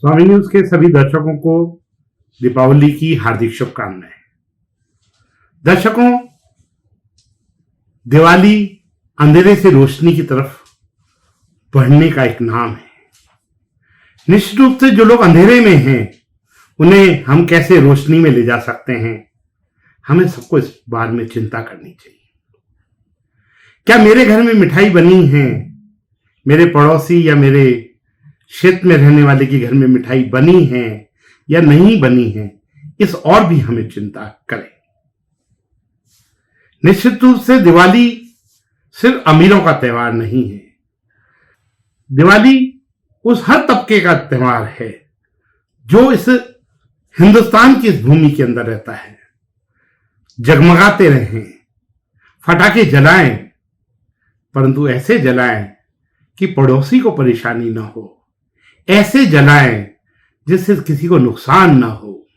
स्वामी news के सभी दर्शकों को दीपावली की हार्दिक शुभकामनाएं। दर्शकों, दिवाली अंधेरे से रोशनी की तरफ बढ़ने का एक नाम है। निश्चित रूप से जो लोग अंधेरे में हैं उन्हें हम कैसे रोशनी में ले जा सकते हैं, हमें सबको इस बारे में चिंता करनी चाहिए। क्या मेरे घर में मिठाई बनी है, मेरे पड़ोसी या मेरे क्षेत्र में रहने वाले के घर में मिठाई बनी है या नहीं बनी है, इस और भी हमें चिंता करें। निश्चित रूप से दिवाली सिर्फ अमीरों का त्योहार नहीं है। दिवाली उस हर तबके का त्योहार है जो इस हिंदुस्तान की इस भूमि के अंदर रहता है। जगमगाते रहें, फटाके जलाएं, परंतु ऐसे जलाएं कि पड़ोसी को परेशानी ना हो। ऐसे जलाएं जिससे किसी को नुकसान ना हो।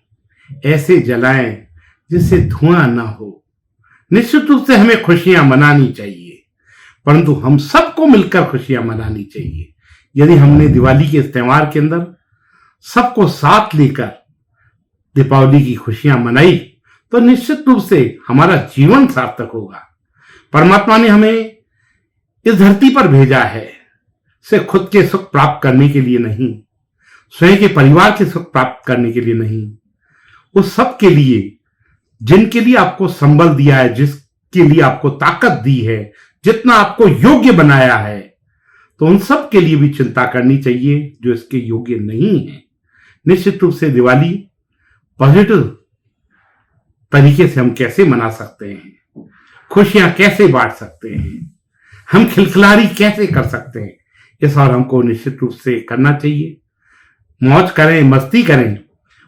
ऐसे जलाएं जिससे धुआं ना हो। निश्चित रूप से हमें खुशियां मनानी चाहिए, परंतु हम सबको मिलकर खुशियां मनानी चाहिए। यदि हमने दिवाली के इस त्योहार के अंदर सबको साथ लेकर दीपावली की खुशियां मनाई तो निश्चित रूप से हमारा जीवन सार्थक होगा। परमात्मा ने हमें इस धरती पर भेजा है सिर्फ खुद के सुख प्राप्त करने के लिए नहीं, स्वयं के परिवार के सुख प्राप्त करने के लिए नहीं, उस सब के लिए जिनके लिए आपको संबल दिया है, जिसके लिए आपको ताकत दी है, जितना आपको योग्य बनाया है, तो उन सब के लिए भी चिंता करनी चाहिए जो इसके योग्य नहीं है। निश्चित रूप से दिवाली पॉजिटिव तरीके से हम कैसे मना सकते हैं, खुशियां कैसे बांट सकते हैं, हम खिलखिलारी कैसे कर सकते हैं, इस और हमको निश्चित रूप से करना चाहिए। मौज करें, मस्ती करें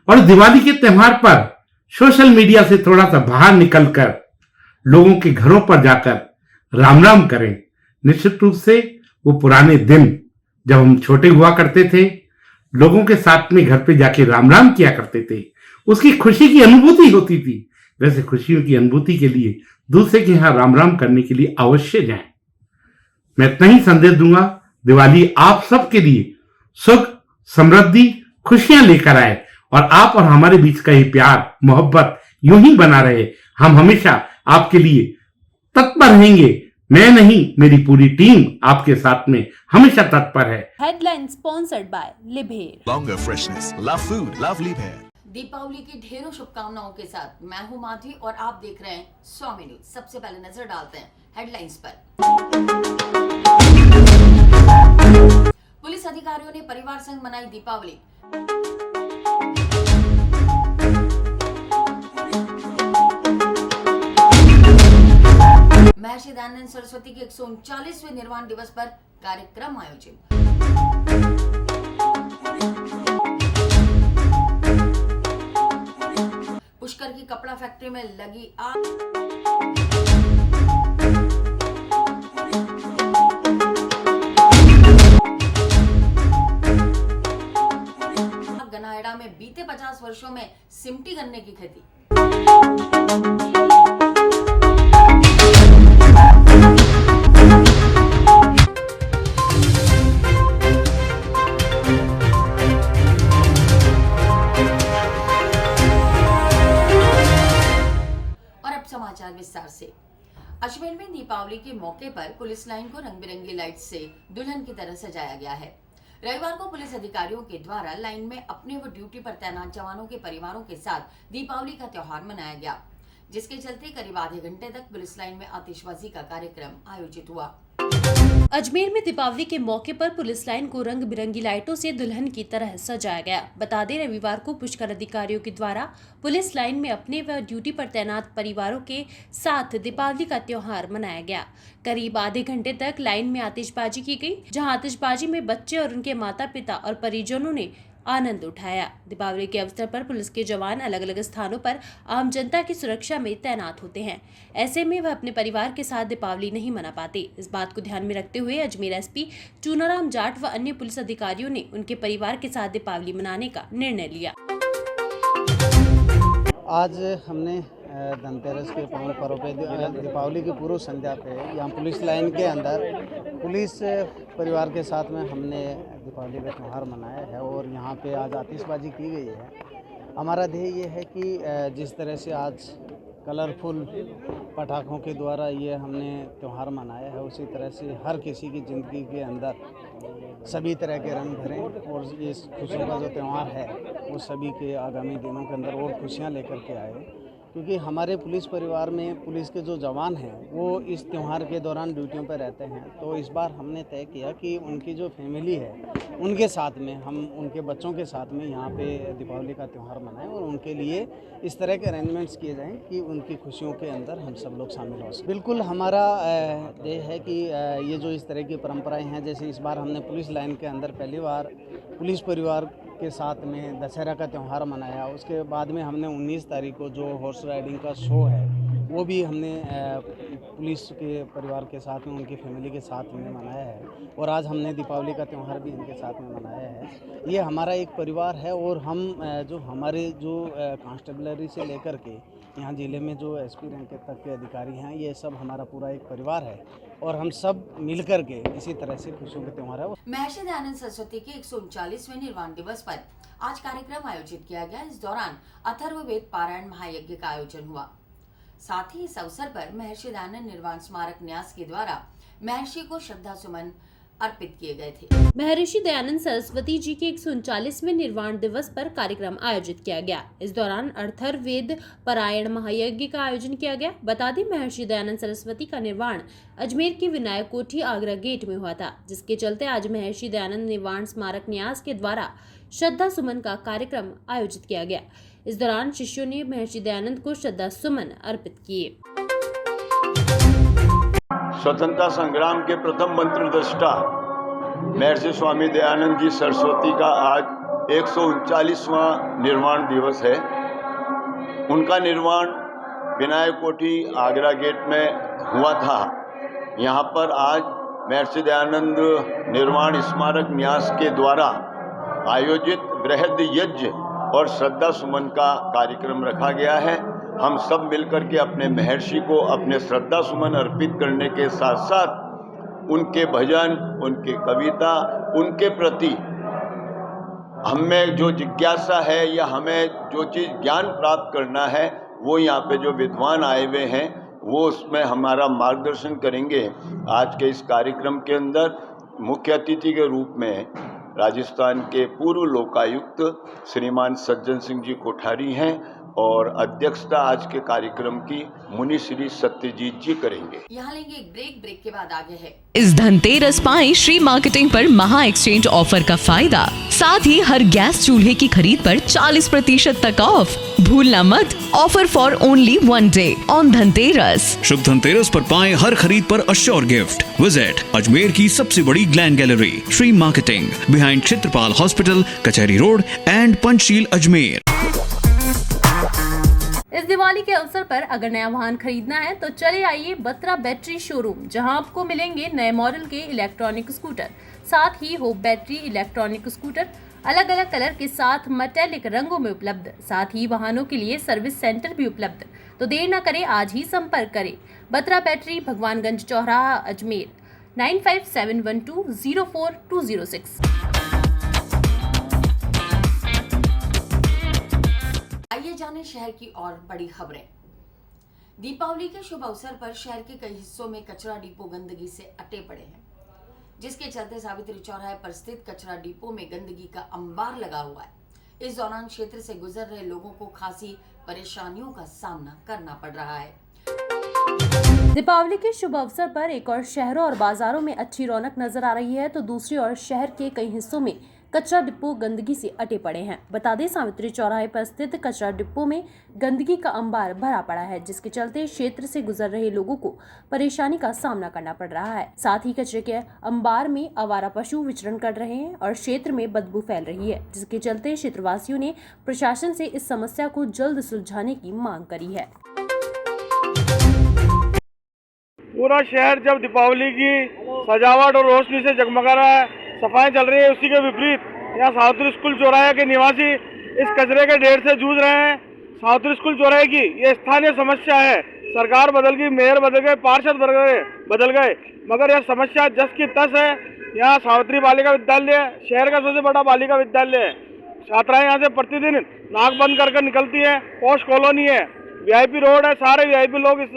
और दिवाली के त्योहार पर सोशल मीडिया से थोड़ा सा बाहर निकलकर लोगों के घरों पर जाकर राम राम करें। निश्चित रूप से वो पुराने दिन जब हम छोटे हुआ करते थे, लोगों के साथ में घर पे जाके राम राम किया करते थे, उसकी खुशी की अनुभूति होती थी। वैसे खुशियों की अनुभूति के लिए दूसरे के यहां राम राम करने के लिए अवश्य जाएं। मैं इतना ही संदेश दूंगा, दिवाली आप सबके लिए सुख, समृद्धि, खुशियां लेकर आए और आप और हमारे बीच का ये प्यार मोहब्बत यूं ही बना रहे। हम हमेशा आपके लिए तत्पर रहेंगे। मैं नहीं, मेरी पूरी टीम आपके साथ में हमेशा तत्पर है। Headline sponsored by Liebherr. Longer freshness, love food, love Liebherr। Deepavali की ढेरों शुभकामनाओं के साथ मैं हूं माधवी और आप देख रहे हैं स्वामी न्यूज। सबसे पहले नजर डालते हैं हेडलाइंस पर। पुलिस अधिकारियों ने परिवार संग मनाई दीपावली। महर्षि दयानंद सरस्वती के 139वें निर्वाण दिवस पर कार्यक्रम आयोजित। पुष्कर की कपड़ा फैक्ट्री में लगी आग। गनाएड़ा में बीते 50 वर्षों में सिमटी गन्ने की खेती। और अब समाचार विस्तार से। अजमेर में दीपावली के मौके पर पुलिस लाइन को रंग बिरंगी लाइट से दुल्हन की तरह सजाया गया है। रविवार को पुलिस अधिकारियों के द्वारा लाइन में अपने व ड्यूटी पर तैनात जवानों के परिवारों के साथ दीपावली का त्योहार मनाया गया, जिसके चलते करीब आधे घंटे तक पुलिस लाइन में आतिशबाजी का कार्यक्रम आयोजित हुआ। अजमेर में दीपावली के मौके पर पुलिस लाइन को रंग बिरंगी लाइटों से दुल्हन की तरह सजाया गया। बता दें, रविवार को पुष्कर अधिकारियों के द्वारा पुलिस लाइन में अपने व ड्यूटी पर तैनात परिवारों के साथ दीपावली का त्योहार मनाया गया। करीब आधे घंटे तक लाइन में आतिशबाजी की गई, जहां आतिशबाजी में बच्चे और उनके माता पिता और परिजनों ने आनंद उठाया। दीपावली के अवसर पर पुलिस के जवान अलग अलग स्थानों पर आम जनता की सुरक्षा में तैनात होते हैं। ऐसे में वह अपने परिवार के साथ दीपावली नहीं मना पाते। इस बात को ध्यान में रखते हुए अजमेर एसपी चूनाराम जाट व अन्य पुलिस अधिकारियों ने उनके परिवार के साथ दीपावली मनाने का निर्णय लिया। आज हमने धनतेरस के पावन पर्व पे दीपावली की पूर्व संध्या पे यहाँ पुलिस लाइन के अंदर पुलिस परिवार के साथ में हमने दीपावली का त्यौहार मनाया है और यहाँ पे आज आतिशबाजी की गई है। हमारा ध्येय ये है कि जिस तरह से आज कलरफुल पटाखों के द्वारा ये हमने त्यौहार मनाया है, उसी तरह से हर किसी की ज़िंदगी के अंदर सभी तरह के रंग भरें और इस खुशियों का जो त्यौहार है वो सभी के आगामी दिनों के अंदर और खुशियाँ लेकर के आए। क्योंकि हमारे पुलिस परिवार में पुलिस के जो जवान हैं वो इस त्यौहार के दौरान ड्यूटियों पर रहते हैं, तो इस बार हमने तय किया कि उनकी जो फैमिली है उनके साथ में हम उनके बच्चों के साथ में यहाँ पे दीपावली का त्यौहार मनाएं और उनके लिए इस तरह के अरेंजमेंट्स किए जाएं कि उनकी खुशियों के अंदर हम सब लोग शामिल हो सकें। बिल्कुल हमारा ध्येय है कि ये जो इस तरह की परंपराएं हैं, जैसे इस बार हमने पुलिस लाइन के अंदर पहली बार पुलिस परिवार के साथ में दशहरा का त्यौहार मनाया। उसके बाद में हमने 19 तारीख को जो हॉर्स राइडिंग का शो है वो भी हमने पुलिस के परिवार के साथ में उनकी फैमिली के साथ में मनाया है और आज हमने दीपावली का त्यौहार भी इनके साथ में मनाया है। ये हमारा एक परिवार है और हम जो हमारे जो कांस्टेबलरी से लेकर के यहाँ ज़िले में जो एसपी रैंक तक के अधिकारी हैं, ये सब हमारा पूरा एक परिवार है और हम सब मिलकर के इसी तरह से खुशियों के त्यौहार है। महर्षि दयानंद सरस्वती के 139वें निर्वाण दिवस पर आज कार्यक्रम आयोजित किया गया। इस दौरान अथर्ववेद पारायण महायज्ञ का आयोजन हुआ। साथ ही इस अवसर पर महर्षि दयानंद निर्वाण स्मारक न्यास के द्वारा महर्षि को श्रद्धा सुमन अर्पित किए गए थे। महर्षि दयानंद सरस्वती जी के 139वें निर्वाण दिवस पर कार्यक्रम आयोजित किया गया। इस दौरान अथर्ववेद पारायण महायज्ञ का आयोजन किया गया। बता दें, महर्षि दयानंद सरस्वती का निर्वाण अजमेर के विनायक कोठी आगरा गेट में हुआ था, जिसके चलते आज महर्षि दयानंद निर्वाण स्मारक न्यास के द्वारा श्रद्धा सुमन का कार्यक्रम आयोजित किया गया। इस दौरान शिष्यों ने महर्षि दयानंद को श्रद्धा सुमन अर्पित किए। स्वतंत्रता संग्राम के प्रथम मंत्रदृष्टा महर्षि स्वामी दयानंद जी सरस्वती का आज 139वां निर्वाण दिवस है। उनका निर्वाण विनायक कोठी आगरा गेट में हुआ था। यहाँ पर आज महर्षि दयानंद निर्वाण स्मारक न्यास के द्वारा आयोजित वृहद यज्ञ और श्रद्धा सुमन का कार्यक्रम रखा गया है। हम सब मिलकर के अपने महर्षि को अपने श्रद्धा सुमन अर्पित करने के साथ साथ उनके भजन, उनके कविता, उनके प्रति हमें जो जिज्ञासा है या हमें जो चीज़ ज्ञान प्राप्त करना है वो यहाँ पे जो विद्वान आए हुए हैं वो उसमें हमारा मार्गदर्शन करेंगे। आज के इस कार्यक्रम के अंदर मुख्य अतिथि के रूप में राजस्थान के पूर्व लोकायुक्त श्रीमान सज्जन सिंह जी कोठारी हैं और अध्यक्षता आज के कार्यक्रम की मुनि श्री सत्यजीत जी करेंगे। यहाँ लेंगे एक ब्रेक के बाद आगे है। इस धनतेरस पाएं श्री मार्केटिंग पर महा एक्सचेंज ऑफर का फायदा। साथ ही हर गैस चूल्हे की खरीद पर 40% तक ऑफ। भूलना मत, offer for only 1 day on Dhanteras. शुभ धनतेरस पर पाएं हर खरीद पर अश्योर गिफ्ट। विजिट अजमेर की सबसे बड़ी grand gallery Shri marketing behind Kshetrapal hospital, Kachahari road and Panchsheel Ajmer. इस दिवाली के अवसर पर अगर नया वाहन खरीदना है तो चले आइए बत्रा बैटरी शोरूम, जहां आपको मिलेंगे नए मॉडल के इलेक्ट्रॉनिक स्कूटर, साथ ही हो बैटरी इलेक्ट्रॉनिक स्कूटर अलग अलग कलर के साथ मेटेलिक रंगों में उपलब्ध। साथ ही वाहनों के लिए सर्विस सेंटर भी उपलब्ध। तो देर न करें, आज ही संपर्क करें। बत्रा बैटरी, भगवानगंज चौराहा, अजमेर 9571204206। आइए जाने शहर की और बड़ी खबरें। दीपावली के शुभ अवसर पर शहर के कई हिस्सों में कचरा डिपो गंदगी से अटे पड़े हैं, जिसके चलते सावित्री चौराहे पर स्थित कचरा डिपो में गंदगी का अंबार लगा हुआ है। इस दौरान क्षेत्र से गुजर रहे लोगों को खासी परेशानियों का सामना करना पड़ रहा है। दीपावली के शुभ अवसर पर एक और शहरों और बाजारों में अच्छी रौनक नजर आ रही है, तो दूसरी ओर शहर के कई हिस्सों में कचरा डिपो गंदगी से अटे पड़े हैं। बता दें, सावित्री चौराहे पर स्थित कचरा डिपो में गंदगी का अंबार भरा पड़ा है, जिसके चलते क्षेत्र से गुजर रहे लोगों को परेशानी का सामना करना पड़ रहा है। साथ ही कचरे के अंबार में आवारा पशु विचरण कर रहे हैं और क्षेत्र में बदबू फैल रही है, जिसके चलते क्षेत्रवासियों ने प्रशासन से इस समस्या को जल्द सुलझाने की मांग करी है। पूरा शहर जब दीपावली की सजावट और रोशनी से जगमगा रहा है, सफाई चल रही है, उसी के विपरीत यहाँ सावित्री स्कूल चौराहे के निवासी इस कचरे के ढेर से जूझ रहे हैं। सावित्री स्कूल चौराहे की ये स्थानीय समस्या है। सरकार बदल गई, मेयर बदल गए, पार्षद बदल गए, मगर यह समस्या जस की तस है। यहाँ सावित्री बालिका विद्यालय शहर का सबसे बड़ा बालिका विद्यालय है। छात्राएं यहाँ से प्रतिदिन नाक बंद कर निकलती है। पोस्ट कॉलोनी है, वीआईपी रोड है, सारे वीआईपी लोग इस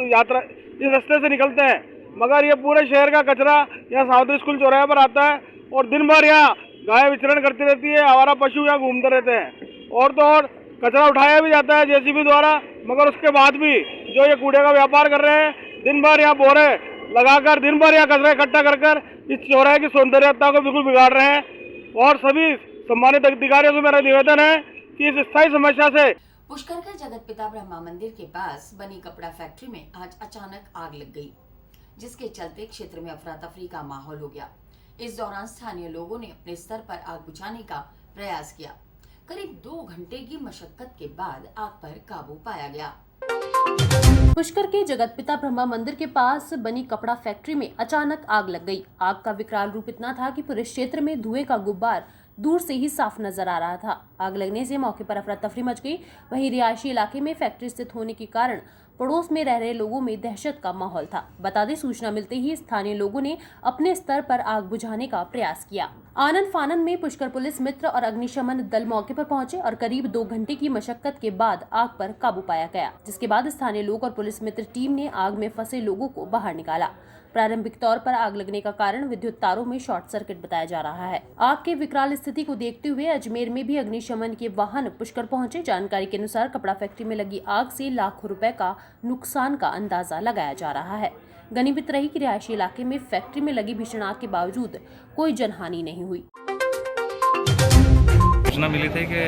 रास्ते से निकलते हैं। मगर ये पूरे शहर का कचरा यहाँ सावित्री स्कूल चौराहे पर आता है और दिन भर यहाँ गाय विचरण करती रहती है, आवारा पशु यहाँ घूमते रहते हैं। और तो और कचरा उठाया भी जाता है जेसीबी द्वारा, मगर उसके बाद भी जो ये कूड़े का व्यापार कर रहे हैं, दिन भर यहाँ बोरे लगाकर दिन भर यहाँ कचरा इकट्ठा कर इस चौराहे की सौंदर्यता को बिल्कुल बिगाड़ रहे हैं। और सभी सम्मानित अधिकारियों से मेरा निवेदन है कि इस स्थायी समस्या से पुष्कर के जगत पिता ब्रह्मा मंदिर के पास बनी कपड़ा फैक्ट्री में आज अचानक आग लग गई, जिसके चलते क्षेत्र में अफरा तफरी का माहौल हो गया। इस दौरान स्थानीय लोगों ने अपने स्तर पर आग बुझाने का प्रयास किया। करीब 2 घंटे की मशक्कत के बाद आग पर काबू पाया गया। पुष्कर के जगतपिता ब्रह्मा मंदिर के पास बनी कपड़ा फैक्ट्री में अचानक आग लग गई। आग का विकराल रूप इतना था कि पूरे क्षेत्र में धुएं का गुब्बार दूर से ही साफ नजर आ रहा था। आग लगने से मौके पर अफरा तफरी मच गई। वहीं रिहायशी इलाके में फैक्ट्री स्थित होने के कारण पड़ोस में रह रहे लोगों में दहशत का माहौल था। बता दें, सूचना मिलते ही स्थानीय लोगों ने अपने स्तर पर आग बुझाने का प्रयास किया। आनन फानन में पुष्कर पुलिस मित्र और अग्निशमन दल मौके पर पहुंचे और करीब 2 घंटे की मशक्कत के बाद आग पर काबू पाया गया, जिसके बाद स्थानीय लोग और पुलिस मित्र टीम ने आग में फंसे लोगों को बाहर निकाला। प्रारंभिक तौर पर आग लगने का कारण विद्युत तारों में शॉर्ट सर्किट बताया जा रहा है। आग के विकराल स्थिति को देखते हुए अजमेर में भी अग्निशमन के वाहन पुष्कर पहुंचे। जानकारी के अनुसार कपड़ा फैक्ट्री में लगी आग से लाखों रुपए का नुकसान का अंदाजा लगाया जा रहा है। गनीमत रही कि रिहायशी इलाके में फैक्ट्री में लगी भीषण आग के बावजूद कोई जनहानि नहीं हुई। सूचना मिली थी कि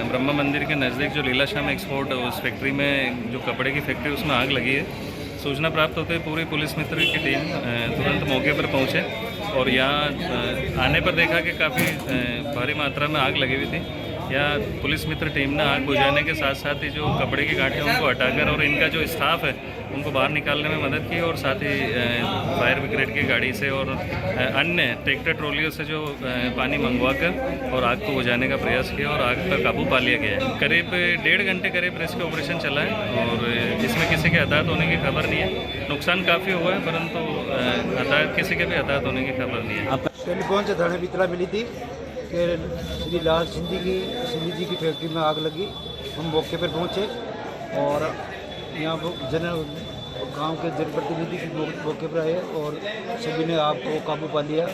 ब्रह्मा मंदिर के नज़दीक जो लीलाश्याम एक्सपोर्ट उस फैक्ट्री में जो कपड़े की फैक्ट्री उसमें आग लगी है। सूचना प्राप्त होते ही पूरी पुलिस मित्र की टीम तुरंत मौके पर पहुंचे और यहाँ आने पर देखा कि काफ़ी भारी मात्रा में आग लगी हुई थी। यहाँ पुलिस मित्र टीम ने आग बुझाने के साथ साथ ही जो कपड़े की गांठें उनको हटाकर और इनका जो स्टाफ है उनको बाहर निकालने में मदद की और साथ ही फायर ब्रिगेड की गाड़ी से और अन्य ट्रैक्टर ट्रॉलियों से जो पानी मंगवाकर और आग को बुझाने का प्रयास किया और आग पर काबू पा लिया गया है। करीब 1.5 घंटे करीब रेस्क्यू ऑपरेशन चला है और इसमें किसी के हताहत होने की खबर नहीं है। नुकसान काफ़ी हुआ है, परंतु किसी के भी हताहत होने की खबर नहीं है। टेलीफोन से थाने में इतला मिली थी कि श्री लाल सिंधी जी की फैक्ट्री में आग लगी। हम मौके पर पहुंचे और यहाँ गांव के जनप्रतिनिधि भी मौके पर आए और सभी ने आग को काबू पा लिया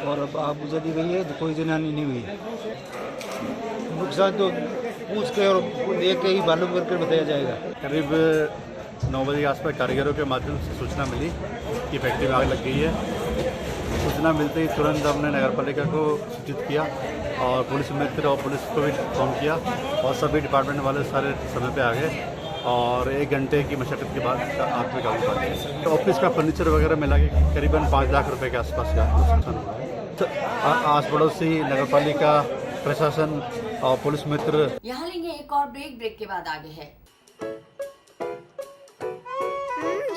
और अब आग बुझा दी गई है। कोई जनहानि नहीं हुई है। नुकसान तो पूछ के और देख के ही मालूम करके बताया जाएगा। करीब 9 बजे के आसपास कारीगरों के माध्यम से सूचना मिली कि फैक्ट्री में आग लग गई है। सूचना मिलते ही तुरंत हमने नगर पालिका को सूचित किया और पुलिस मित्र और पुलिस को भी फोन किया और सभी डिपार्टमेंट वाले सारे समय पे आ गए और 1 घंटे की मशक्कत के बाद आग में काबू पा लिया। तो ऑफिस का फर्नीचर वगैरह मिला के करीबन 5 लाख रुपए के आसपास का नुकसान हुआ है। तो आस पड़ोसी नगर पालिका प्रशासन और पुलिस मित्र। यहाँ लेंगे एक और ब्रेक के बाद आगे है।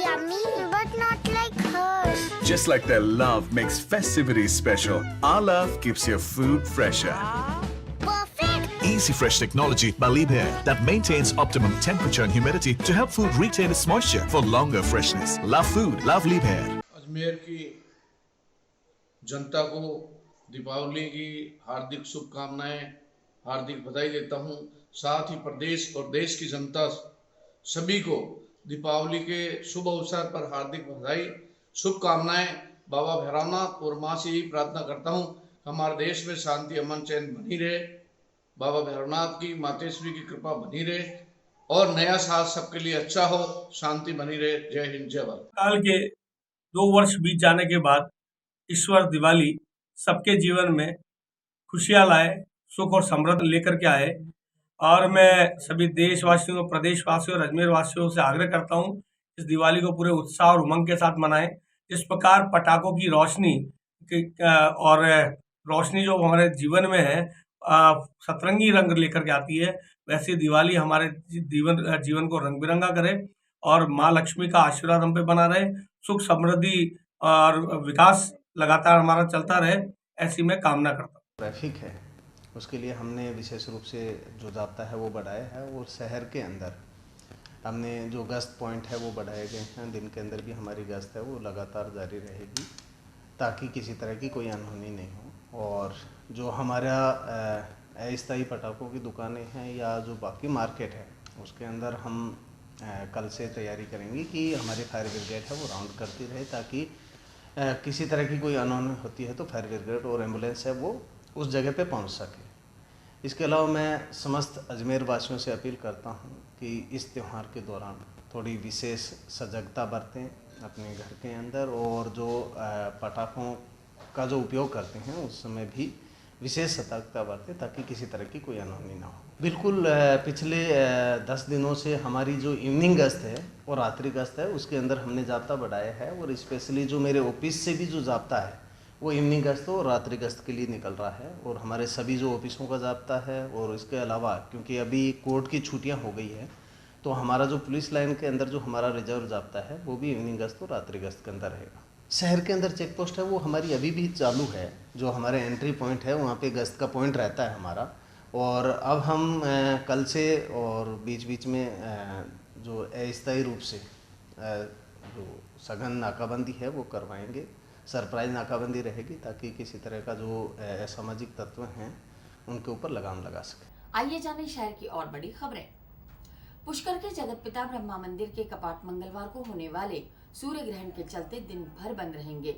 Yummy, but not like hers. Just like their love makes festivities special, our love keeps your food fresher. Perfect. Easy Fresh technology by Liebherr that maintains optimum temperature and humidity to help food retain its moisture for longer freshness. Love food, love Liebherr. Ajmer की जनता को दीपावली की हार्दिक शुभकामनाएं, हार्दिक बधाई देता हूं। साथ ही प्रदेश और देश की जनता सभी को दीपावली के शुभ अवसर पर हार्दिक बधाई, शुभकामनाएं। बाबा भैरवनाथ और माँ से यही प्रार्थना करता हूँ हमारे देश में शांति, अमन, चैन बनी रहे। बाबा भैरवनाथ की, मातेश्वरी की कृपा बनी रहे और नया साल सबके लिए अच्छा हो, शांति बनी रहे। जय हिंद, जय भारत। साल के 2 वर्ष बीत जाने के बाद ईश्वर दिवाली सबके जीवन में खुशियाँ लाए, सुख और समृद्धि लेकर के आए और मैं सभी देशवासियों, प्रदेशवासियों और अजमेर वासियों से आग्रह करता हूं इस दिवाली को पूरे उत्साह और उमंग के साथ मनाएं। इस प्रकार पटाखों की रोशनी और रोशनी जो हमारे जीवन में है सतरंगी रंग लेकर के आती है, वैसे दिवाली हमारे जीवन को रंग बिरंगा करे और माँ लक्ष्मी का आशीर्वाद हम पे बना रहे, सुख समृद्धि और विकास लगातार हमारा चलता रहे, ऐसी मैं कामना करता हूँ। ट्रैफिक है, उसके लिए हमने विशेष रूप से जो जाब्ता है वो बढ़ाया है और शहर के अंदर हमने जो गश्त पॉइंट है वो बढ़ाए गए हैं। दिन के अंदर भी हमारी गश्त है वो लगातार जारी रहेगी ताकि किसी तरह की कोई अनहोनी नहीं हो। और जो हमारा अस्थायी पटाखों की दुकानें हैं या जो बाकी मार्केट है उसके अंदर हम कल से तैयारी करेंगे कि हमारी फायर ब्रिगेड है वो राउंड करती रहे, ताकि किसी तरह की कोई अनहोनी होती है तो फायर ब्रिगेड और एम्बुलेंस है वो उस जगह पे पहुंच सके। इसके अलावा मैं समस्त अजमेर वासियों से अपील करता हूं कि इस त्यौहार के दौरान थोड़ी विशेष सजगता बरतें अपने घर के अंदर, और जो पटाखों का जो उपयोग करते हैं उस समय भी विशेष सतर्कता बरतें ताकि किसी तरह की कोई अनहोनी ना हो। बिल्कुल पिछले 10 दिनों से हमारी जो इवनिंग गश्त है और रात्रि गश्त है उसके अंदर हमने जाब्ता बढ़ाया है, और स्पेशली जो मेरे ऑफिस से भी जो जाब्ता है वो इवनिंग गश्त और रात्रि गश्त के लिए निकल रहा है, और हमारे सभी जो ऑफिसों का जाब्ता है। और इसके अलावा क्योंकि अभी कोर्ट की छुट्टियां हो गई है तो हमारा जो पुलिस लाइन के अंदर जो हमारा रिजर्व जाब्ता है वो भी इवनिंग गश्त और रात्रि गश्त के अंदर रहेगा। शहर के अंदर चेक पोस्ट है वो हमारी अभी भी चालू है, जो हमारे एंट्री पॉइंट है वहाँ पे गश्त का पॉइंट रहता है हमारा। और अब हम कल से और बीच बीच में जो अस्थायी रूप से जो सघन नाकाबंदी है वो करवाएंगे, सरप्राइज नाकाबंदी रहेगी ताकि किसी तरह का जो असामाजिक तत्व हैं उनके ऊपर लगाम लगा सके। आइए जाने शहर की और बड़ी खबरें। पुष्कर के जगतपिता ब्रह्मा मंदिर के कपाट मंगलवार को होने वाले सूर्य ग्रहण के चलते दिन भर बंद रहेंगे।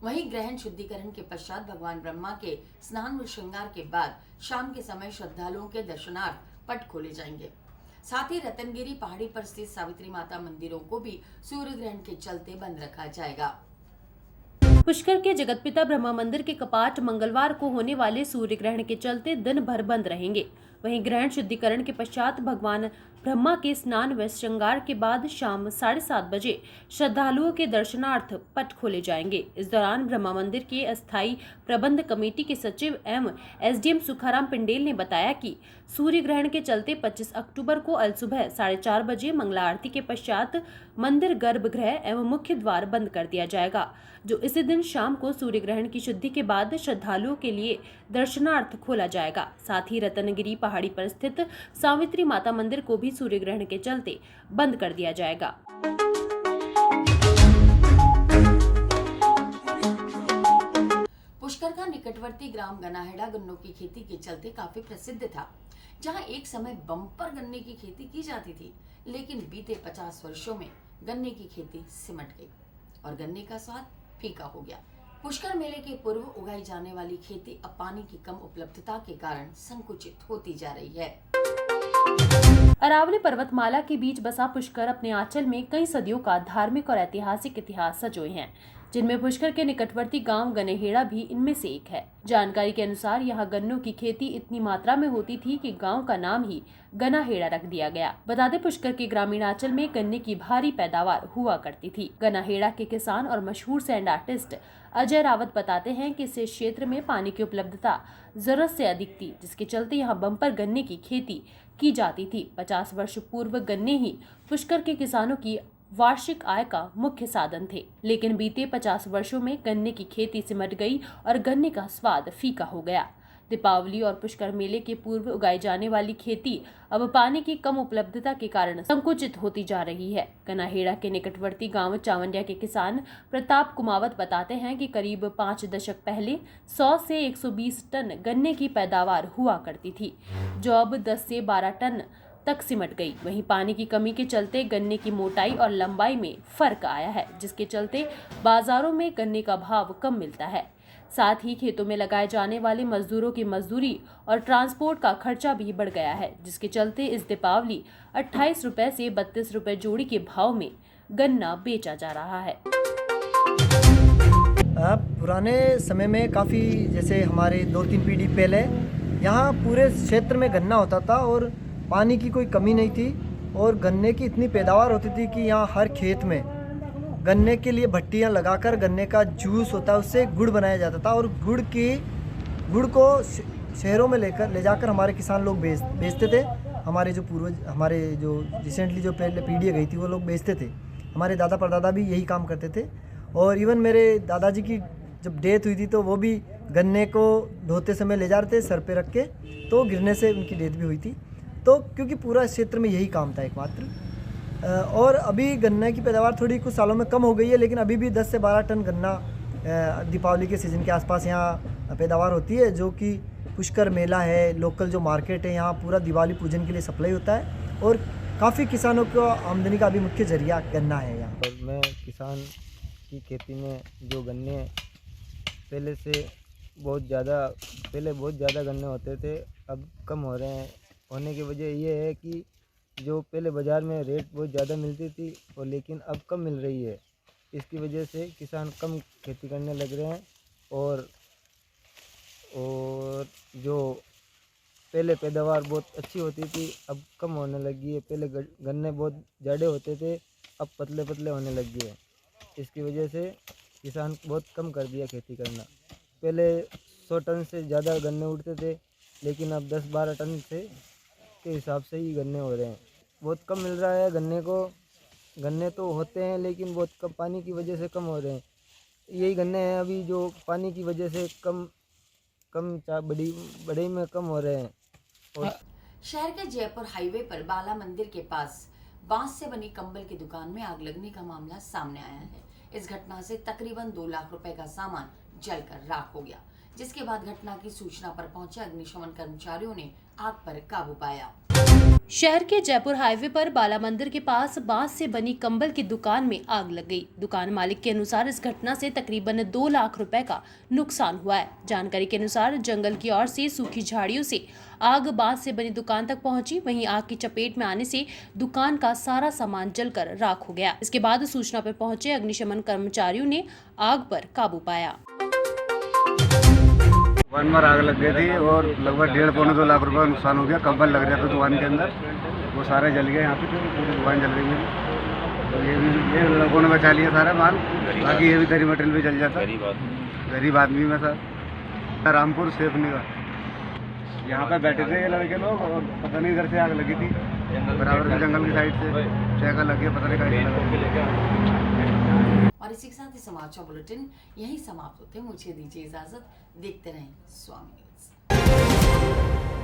वहीं ग्रहण शुद्धिकरण के पश्चात भगवान ब्रह्मा के स्नान व श्रृंगार के बाद शाम के समय श्रद्धालुओं के दर्शनार्थ पट खोले जाएंगे। साथ ही रतनगिरी पहाड़ी पर स्थित सावित्री माता मंदिरों को भी सूर्य ग्रहण के चलते बंद रखा जाएगा। पुष्कर के जगतपिता ब्रह्मा मंदिर के कपाट मंगलवार को होने वाले सूर्य ग्रहण के चलते दिन भर बंद रहेंगे। वहीं ग्रहण शुद्धिकरण के पश्चात भगवान ब्रह्मा के स्नान व श्रृंगार के बाद शाम 7:30 बजे श्रद्धालुओं के दर्शनार्थ पट खोले जाएंगे। इस दौरान ब्रह्मा मंदिर के अस्थायी प्रबंध कमेटी के सचिव एवं एसडीएम सुखाराम पिंडेल ने बताया कि सूर्य ग्रहण के चलते 25 अक्टूबर को अलसुबह 4:30 बजे मंगला आरती के पश्चात मंदिर गर्भगृह एवं मुख्य द्वार बंद कर दिया जाएगा, जो इसी दिन शाम को सूर्य ग्रहण की शुद्धि के बाद श्रद्धालुओं के लिए दर्शनार्थ खोला जाएगा। साथ ही रतनगिरी पहाड़ी पर स्थित सावित्री माता मंदिर को भी सूर्य ग्रहण के चलते बंद कर दिया जाएगा। पुष्कर का निकटवर्ती ग्राम गनाहेड़ा गन्नों की खेती के चलते काफी प्रसिद्ध था, जहां एक समय बम्पर गन्ने की खेती की जाती थी, लेकिन बीते 50 वर्षों में गन्ने की खेती सिमट गई और गन्ने का स्वाद फीका हो गया। पुष्कर मेले के पूर्व उगाई जाने वाली खेती अब पानी की कम उपलब्धता के कारण संकुचित होती जा रही है। अरावली पर्वतमाला के बीच बसा पुष्कर अपने आंचल में कई सदियों का धार्मिक और ऐतिहासिक इतिहास सजोए हैं, जिनमें पुष्कर के निकटवर्ती गांव गनेहेड़ा भी इनमें से एक है। जानकारी के अनुसार यहां गन्नों की खेती इतनी मात्रा में होती थी कि गांव का नाम ही गनाहेड़ा रख दिया गया। बता दें, पुष्कर के ग्रामीणांचल में गन्ने की भारी पैदावार हुआ करती थी। गनाहेड़ा के किसान और मशहूर सैंड आर्टिस्ट अजय रावत बताते हैं कि इस क्षेत्र में पानी की उपलब्धता जरूरत से अधिक थी, जिसके चलते यहाँ बम्पर गन्ने की खेती की जाती थी। 50 वर्ष पूर्व गन्ने ही पुष्कर के किसानों की वार्षिक आय का मुख्य साधन थे, लेकिन बीते 50 वर्षों में गन्ने की खेती सिमट गई और गन्ने का स्वाद फीका हो गया। दीपावली और पुष्कर मेले के पूर्व उगाई जाने वाली खेती अब पानी की कम उपलब्धता के कारण संकुचित होती जा रही है। गनाहेड़ा के निकटवर्ती गांव चावंडिया के किसान प्रताप कुमावत बताते हैं कि करीब 5 दशक पहले 100 से 120 टन गन्ने की पैदावार हुआ करती थी, जो अब 10 से 12 टन तक सिमट गई। वहीं पानी की कमी के चलते गन्ने की मोटाई और लंबाई में फर्क आया है, जिसके चलते बाजारों में गन्ने का भाव कम मिलता है। साथ ही खेतों में लगाए जाने वाले मजदूरों की मजदूरी और ट्रांसपोर्ट का खर्चा भी बढ़ गया है, जिसके चलते इस दीपावली 28 रुपए से 32 रुपए जोड़ी के भाव में गन्ना बेचा जा रहा है। पुराने समय में काफ़ी, जैसे हमारे 2-3 पीढ़ी पहले यहाँ पूरे क्षेत्र में गन्ना होता था और पानी की कोई कमी नहीं थी और गन्ने की इतनी पैदावार होती थी कि यहाँ हर खेत में गन्ने के लिए भट्टियाँ लगाकर गन्ने का जूस होता है उससे गुड़ बनाया जाता था और गुड़ को शहरों में ले जाकर हमारे किसान लोग बेचते थे। हमारे जो पूर्वज, हमारे जो रिसेंटली जो पहले पीढ़ी गई थी वो लोग बेचते थे। हमारे दादा परदादा भी यही काम करते थे और इवन मेरे दादाजी की जब डेथ हुई थी तो वो भी गन्ने को ढोते समय ले जा रहे थे सर पे रख के, तो गिरने से उनकी डेथ भी हुई थी। तो क्योंकि पूरा क्षेत्र में यही काम था एकमात्र, और अभी गन्ने की पैदावार थोड़ी कुछ सालों में कम हो गई है, लेकिन अभी भी 10 से 12 टन गन्ना दीपावली के सीज़न के आसपास यहाँ पैदावार होती है, जो कि पुष्कर मेला है, लोकल जो मार्केट है, यहाँ पूरा दिवाली पूजन के लिए सप्लाई होता है और काफ़ी किसानों को आमदनी का भी मुख्य जरिया गन्ना है यहाँ। और मैं किसान की खेती में जो गन्ने पहले बहुत ज़्यादा गन्ने होते थे, अब कम हो रहे हैं। होने की वजह ये है कि जो पहले बाज़ार में रेट बहुत ज़्यादा मिलती थी और लेकिन अब कम मिल रही है। इसकी वजह से किसान कम खेती करने लग रहे हैं और जो पहले पैदावार बहुत अच्छी होती थी अब कम होने लगी है। पहले गन्ने बहुत ज़्यादा होते थे, अब पतले पतले होने लग गए। इसकी वजह से किसान बहुत कम कर दिया खेती करना। पहले 100 टन से ज़्यादा गन्ने उठते थे, लेकिन अब 10-12 टन से के हिसाब से ही गन्ने हो रहे हैं। बहुत कम मिल रहा है गन्ने को। गन्ने तो होते हैं लेकिन बहुत कम, पानी की वजह से कम हो रहे हैं। यही गन्ने हैं अभी जो पानी की वजह से बड़े में कम हो रहे हैं। और शहर के जयपुर हाईवे पर बाला मंदिर के पास बांस से बनी कंबल की दुकान में आग लगने का मामला सामने आया है। इस घटना से तकरीबन 2 लाख रुपए का सामान जलकर राख हो गया, जिसके बाद घटना की सूचना पर पहुंचे अग्निशमन कर्मचारियों ने आग पर काबू पाया। शहर के जयपुर हाईवे पर बाला मंदिर के पास बांस से बनी कंबल की दुकान में आग लग गई। दुकान मालिक के अनुसार इस घटना से तकरीबन 2 लाख रुपए का नुकसान हुआ है। जानकारी के अनुसार जंगल की ओर से सूखी झाड़ियों से आग बांस से बनी दुकान तक पहुंची। वहीं आग की चपेट में आने से दुकान का सारा सामान जलकर राख हो गया। इसके बाद सूचना पर पहुंचे अग्निशमन कर्मचारियों ने आग पर काबू पाया। दुकान पर आग लग गई थी और लगभग 1.5-2 लाख रुपए का नुकसान हो गया। कंबल लग रहा था दुकान के अंदर, वो सारे जल गए। यहाँ पे पूरी दुकान जल रही है। तो ये लोगों ने बचा लिया सारा माल, बाकी ये भी दरी मटेरियल भी जल जाता। गरीब आदमी में सर रामपुर सेफनीगढ़ यहाँ पे बैठे थे ये लड़के लोग और पता नहीं इधर से आग लगी थी, बराबर के जंगल की साइड से चेका लगी, पता नहीं कहीं। और इसी के साथ ही समाचार बुलेटिन यहीं समाप्त होते हैं। मुझे दीजिए इजाजत। देखते रहें स्वामी न्यूज़।